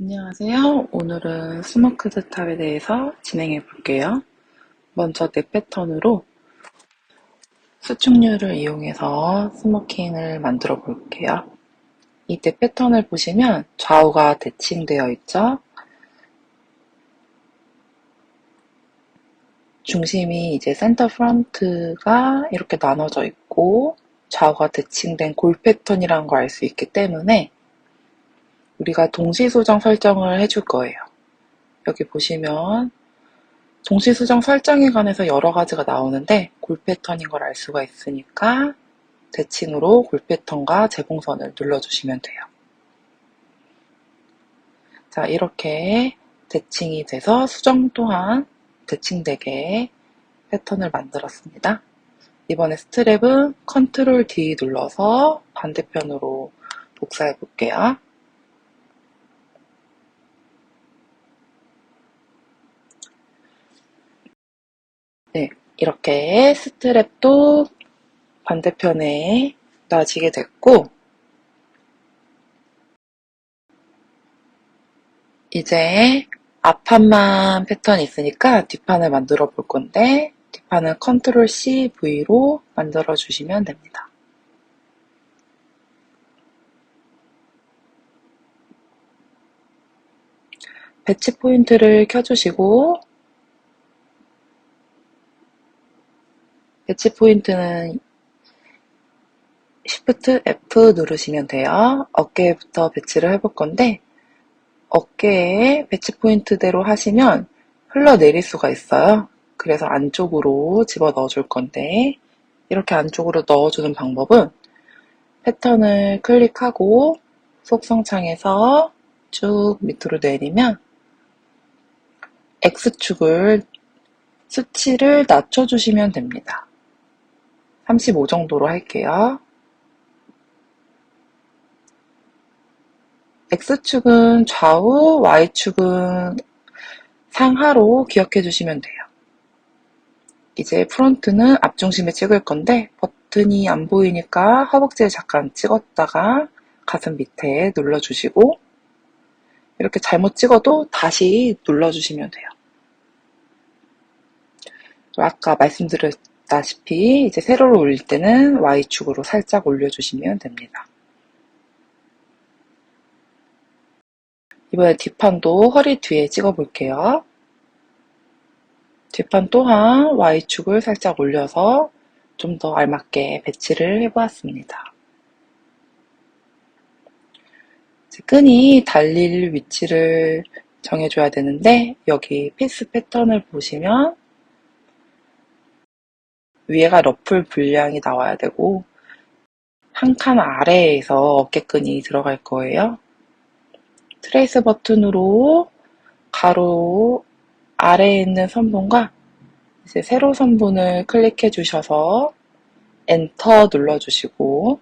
안녕하세요. 오늘은 스모크드 탑에 대해서 진행해 볼게요. 먼저 내 패턴으로 수축률을 이용해서 스모킹을 만들어 볼게요. 이 내 패턴을 보시면 좌우가 대칭되어 있죠. 중심이 이제 센터 프론트가 이렇게 나눠져 있고 좌우가 대칭된 골 패턴이라는 걸 알 수 있기 때문에 우리가 동시 수정 설정을 해줄 거예요. 여기 보시면 동시 수정 설정에 관해서 여러 가지가 나오는데 골 패턴인 걸 알 수가 있으니까 대칭으로 골 패턴과 재봉선을 눌러주시면 돼요. 자, 이렇게 대칭이 돼서 수정 또한 대칭되게 패턴을 만들었습니다. 이번에 스트랩은 컨트롤 D 눌러서 반대편으로 복사해 볼게요. 네, 이렇게 스트랩도 반대편에 놔지게 됐고, 이제 앞판만 패턴이 있으니까 뒷판을 만들어 볼 건데, 뒷판은 컨트롤 C, V로 만들어 주시면 됩니다. 배치 포인트를 켜주시고, 배치 포인트는 Shift F 누르시면 돼요. 어깨부터 배치를 해볼 건데, 어깨에 배치 포인트대로 하시면 흘러내릴 수가 있어요. 그래서 안쪽으로 집어 넣어줄 건데, 이렇게 안쪽으로 넣어주는 방법은 패턴을 클릭하고 속성창에서 쭉 밑으로 내리면 X축을 수치를 낮춰주시면 됩니다. 35 정도로 할게요. X축은 좌우, Y축은 상하로 기억해 주시면 돼요. 이제 프론트는 앞중심에 찍을 건데 버튼이 안 보이니까 허벅지를 잠깐 찍었다가 가슴 밑에 눌러주시고 이렇게 잘못 찍어도 다시 눌러주시면 돼요. 아까 말씀드렸다시피 이제 세로로 올릴 때는 Y축으로 살짝 올려주시면 됩니다. 이번에 뒷판도 허리 뒤에 찍어볼게요. 뒷판 또한 Y축을 살짝 올려서 좀 더 알맞게 배치를 해보았습니다. 끈이 달릴 위치를 정해줘야 되는데 여기 피스 패턴을 보시면 위에가 러플 분량이 나와야 되고 한 칸 아래에서 어깨끈이 들어갈 거예요. 트레이스 버튼으로 가로 아래에 있는 선분과 이제 세로 선분을 클릭해 주셔서 엔터 눌러주시고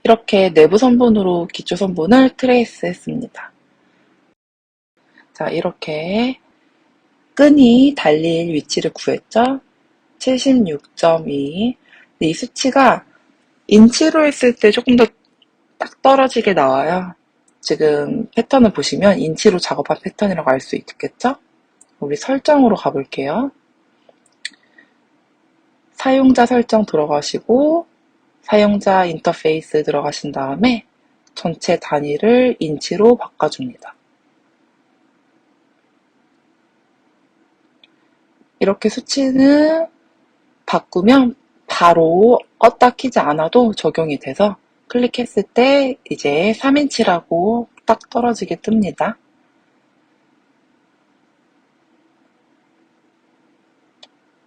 이렇게 내부 선분으로 기초 선분을 트레이스 했습니다. 자, 이렇게 끈이 달릴 위치를 구했죠? 76.2. 이 수치가 인치로 했을 때 조금 더 딱 떨어지게 나와요. 지금 패턴을 보시면 인치로 작업한 패턴이라고 알 수 있겠죠? 우리 설정으로 가볼게요. 사용자 설정 들어가시고 사용자 인터페이스 들어가신 다음에 전체 단위를 인치로 바꿔줍니다. 이렇게 수치는 바꾸면 바로 껐다 키지 않아도 적용이 돼서 클릭했을 때 이제 3인치라고 딱 떨어지게 뜹니다.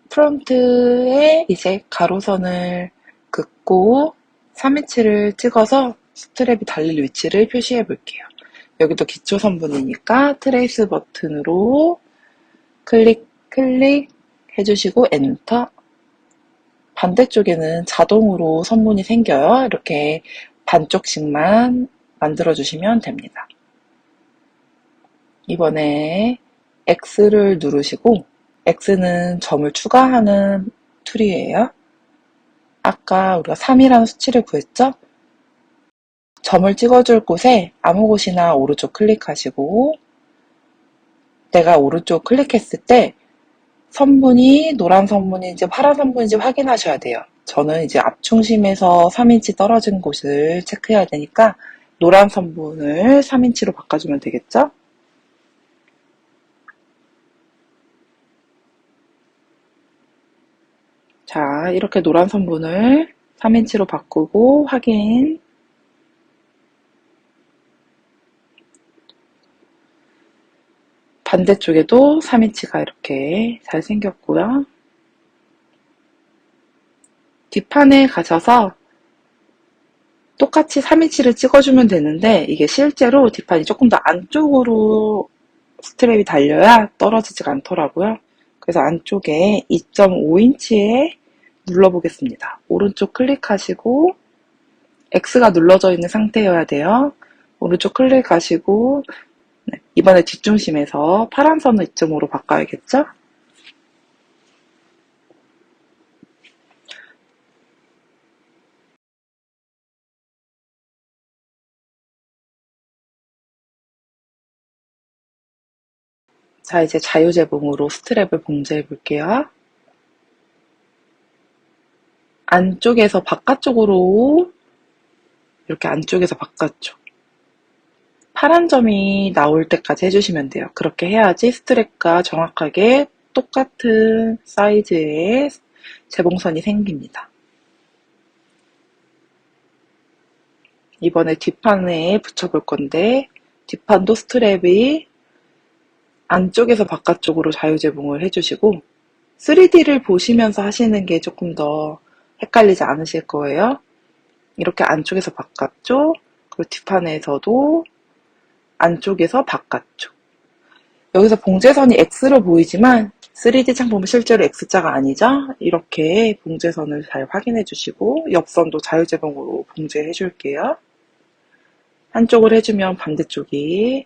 프론트에 이제 가로선을 긋고 3인치를 찍어서 스트랩이 달릴 위치를 표시해 볼게요. 여기도 기초 선분이니까 트레이스 버튼으로 클릭 해주시고 엔터. 반대쪽에는 자동으로 선분이 생겨요. 이렇게 반쪽씩만 만들어주시면 됩니다. 이번에 X를 누르시고 X는 점을 추가하는 툴이에요. 아까 우리가 3이라는 수치를 구했죠? 점을 찍어줄 곳에 아무 곳이나 오른쪽 클릭하시고 내가 오른쪽 클릭했을 때 선분이 노란 선분인지 파란 선분인지 확인하셔야 돼요. 저는 이제 앞중심에서 3인치 떨어진 곳을 체크해야 되니까 노란 선분을 3인치로 바꿔주면 되겠죠? 자, 이렇게 노란 선분을 3인치로 바꾸고 확인. 반대쪽에도 3인치가 이렇게 잘 생겼고요. 뒷판에 가셔서 똑같이 3인치를 찍어주면 되는데 이게 실제로 뒷판이 조금 더 안쪽으로 스트랩이 달려야 떨어지지가 않더라고요. 그래서 안쪽에 2.5인치에 눌러보겠습니다. 오른쪽 클릭하시고 X가 눌러져 있는 상태여야 돼요. 오른쪽 클릭하시고 이번에 뒷중심에서 파란 선을 2.5로 바꿔야겠죠? 자, 이제 자유재봉으로 스트랩을 봉제해 볼게요. 안쪽에서 바깥쪽으로 이렇게 안쪽에서 바깥쪽 파란 점이 나올 때까지 해주시면 돼요. 그렇게 해야지 스트랩과 정확하게 똑같은 사이즈의 재봉선이 생깁니다. 이번에 뒷판에 붙여볼 건데 뒷판도 스트랩이 안쪽에서 바깥쪽으로 자유재봉을 해주시고 3D를 보시면서 하시는 게 조금 더 헷갈리지 않으실 거예요. 이렇게 안쪽에서 바깥쪽, 그리고 뒷판에서도 안쪽에서 바깥쪽. 여기서 봉제선이 X로 보이지만 3D 창 보면 실제로 X자가 아니죠? 이렇게 봉제선을 잘 확인해 주시고 옆선도 자유재봉으로 봉제해 줄게요. 한쪽을 해주면 반대쪽이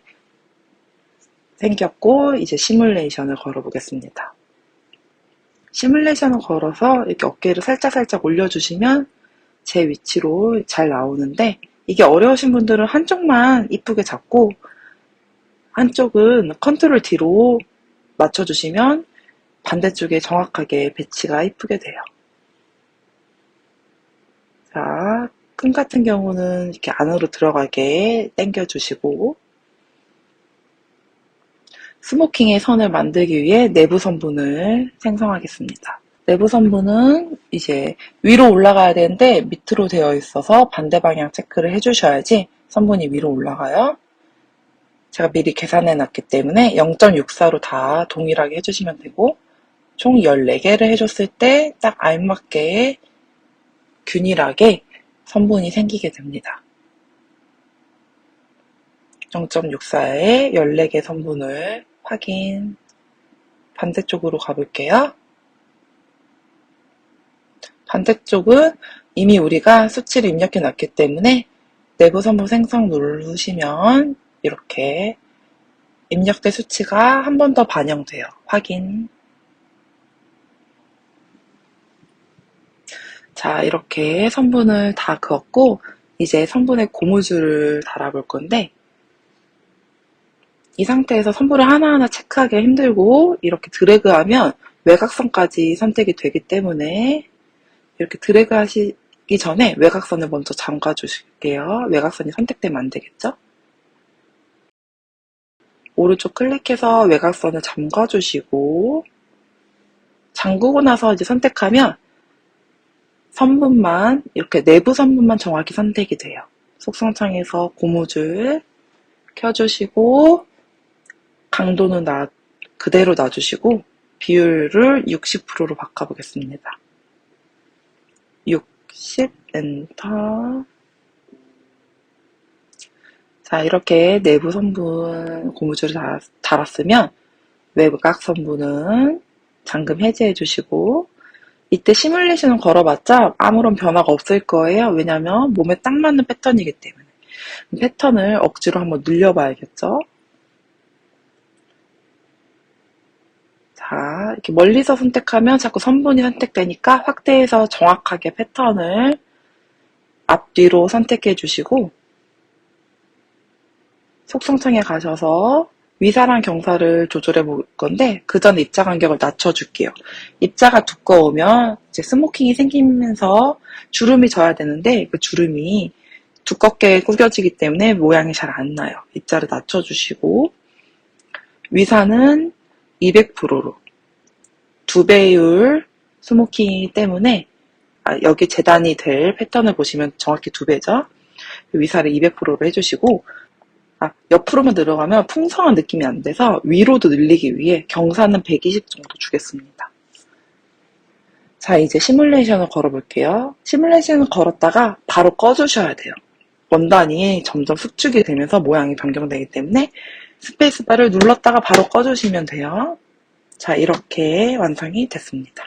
생겼고 이제 시뮬레이션을 걸어보겠습니다. 시뮬레이션을 걸어서 이렇게 어깨를 살짝 올려주시면 제 위치로 잘 나오는데 이게 어려우신 분들은 한쪽만 이쁘게 잡고 한쪽은 컨트롤 D로 맞춰주시면 반대쪽에 정확하게 배치가 이쁘게 돼요. 자, 끈 같은 경우는 이렇게 안으로 들어가게 당겨주시고 스모킹의 선을 만들기 위해 내부 선분을 생성하겠습니다. 내부 선분은 이제 위로 올라가야 되는데 밑으로 되어 있어서 반대 방향 체크를 해주셔야지 선분이 위로 올라가요. 제가 미리 계산해 놨기 때문에 0.64로 다 동일하게 해주시면 되고 총 14개를 해줬을 때 딱 알맞게 균일하게 선분이 생기게 됩니다. 0.64에 14개 선분을 확인. 반대쪽으로 가볼게요. 반대쪽은 이미 우리가 수치를 입력해 놨기 때문에 내부 선분 생성 누르시면 이렇게 입력된 수치가 한 번 더 반영돼요. 확인. 자, 이렇게 선분을 다 그었고 이제 선분에 고무줄을 달아볼 건데 이 상태에서 선분을 하나하나 체크하기 힘들고 이렇게 드래그하면 외곽선까지 선택이 되기 때문에 이렇게 드래그 하시기 전에 외곽선을 먼저 잠가 주실게요. 외곽선이 선택되면 안 되겠죠? 오른쪽 클릭해서 외곽선을 잠가 주시고 잠그고 나서 이제 선택하면 선분만 이렇게 내부 선분만 정확히 선택이 돼요. 속성창에서 고무줄 켜주시고 강도는 그대로 놔주시고 비율을 60%로 바꿔보겠습니다. 60 엔터. 자, 이렇게 내부 선분 고무줄을 달았으면 외곽 선분은 잠금 해제해 주시고 이때 시뮬레이션을 걸어봤자 아무런 변화가 없을 거예요. 왜냐면 몸에 딱 맞는 패턴이기 때문에. 패턴을 억지로 한번 늘려봐야겠죠. 자, 이렇게 멀리서 선택하면 자꾸 선분이 선택되니까 확대해서 정확하게 패턴을 앞뒤로 선택해 주시고 속성창에 가셔서 위사랑 경사를 조절해 볼 건데 그 전에 입자 간격을 낮춰줄게요. 입자가 두꺼우면 이제 스모킹이 생기면서 주름이 져야 되는데 그 주름이 두껍게 구겨지기 때문에 모양이 잘 안 나요. 입자를 낮춰주시고 위사는 200%로 2배율 스모킹이기 때문에 여기 재단이 될 패턴을 보시면 정확히 2배죠. 위사를 200%로 해주시고 옆으로만 들어가면 풍성한 느낌이 안 돼서 위로도 늘리기 위해 경사는 120 정도 주겠습니다. 자, 이제 시뮬레이션을 걸어볼게요. 시뮬레이션을 걸었다가 바로 꺼주셔야 돼요. 원단이 점점 수축이 되면서 모양이 변경되기 때문에 스페이스바를 눌렀다가 바로 꺼주시면 돼요. 자, 이렇게 완성이 됐습니다.